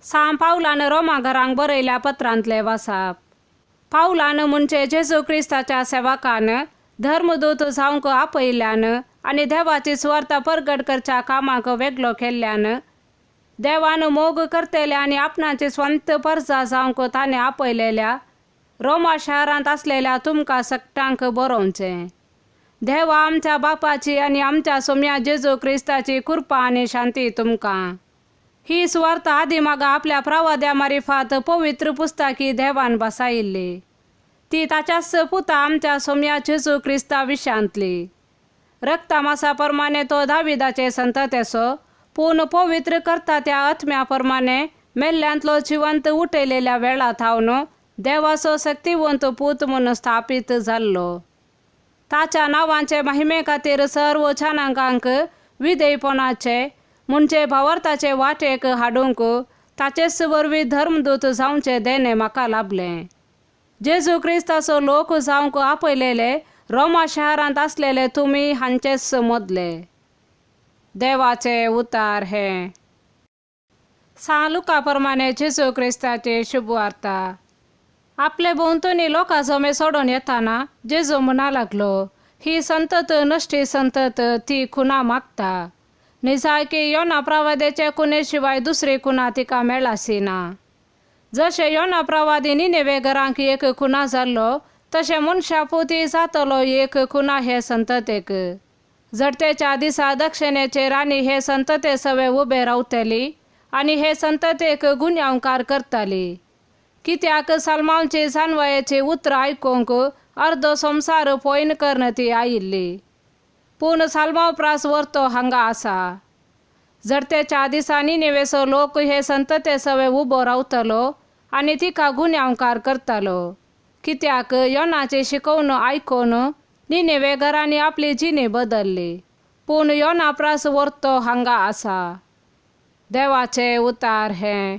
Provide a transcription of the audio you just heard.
साम पावलानं रोमा घरांक बरयल्या पत्रांतले वाचप. पावलानं म्हणजे जेजू क्रिस्ताच्या सेवकानं धर्मदूत जावंक आपयल्यानं आनी देवाची सुवार्ता परगट करच्या कामाक वेगळो केल्ल्यानं देवान मोग करतेल्या आनी आपणाची स्वंत परजा जावंक ताणें आपयलेल्या रोमा शहरांत असलेल्या तुमकां सगळ्यांक बरोवचें. देवा आमच्या बापाची आनी आमच्या सोम्या जेजू क्रिस्ताची कृपा आनी शांती तुमकां. ही सुवार्ता आदी मागा आपल्या प्रवाद्या मारिफात पवित्र पुस्तकी देवान बसायिल्ली. ती ताच्याच पुता आमच्या सोम्या जेजू क्रिस्ता विशांतली. रक्तामासा प्रमाणे तो दाविदाचे संततेसो पूण पवित्र करता त्या आत्म्या प्रमाणे मेल्ल्यांतलो जिवंत उठयलेल्या वेळा थावन देवाचो शक्तिवंत पूत म्हूण स्थापीत जाल्लो. ताच्या नांवाचे महिमे खातीर सर्व जनांगांक विधेयपणाचे म्हणजे भावार्थाचे वाटेक हाडूंक ताचेच वरवीं धर्मदूत जावचे देणे म्हाका लाभलें. जेजू क्रिस्ताचो लोक जावंक आपयलेले रोमा शहरांत असलेले तुमी हांचेच मदले. देवाचे उतार हे. लुका प्रमाणे जेजू क्रिस्ताची शुभवार्ता. आपले भोंवतणी लोकां जमे सोडून येताना जेजू म्हणा लागलो, ही संतत नश्टी संतत ती खुना मागता. निजाय की योना प्रवाद्याचे खुने शिवाय दुसरी खुना तिका मेळासी ना. जशे योना प्रवादी निनेवे घरांक एक खुना जाल्लो तशे मनशा पोती जातलो एक खुना हे संततेक. जडतेच्या दिसा दक्षिणेचेर आनी हे संतते सवे उबे रावतली आनी हे संततेक गुन्यांवकार करतली. कित्याक सलमांची जानवयाची उतर आयकूंक अर्दो संसार पयन करून ती आयिल्ली. पूण सालमांव प्रास व्हरतो हांगा आसा. जडतेच्या दिसा निनेवेचो लोक हे संतते सवे उबो रावतलो आनी तिका गुन्यांवकार करतलो. कित्याक योनाची शिकवण आयकून निनेवे घरांनी आपली जिणी बदलली. पूण योना प्रास व्हरतो हांगा आसा. देवाचे उतार हे.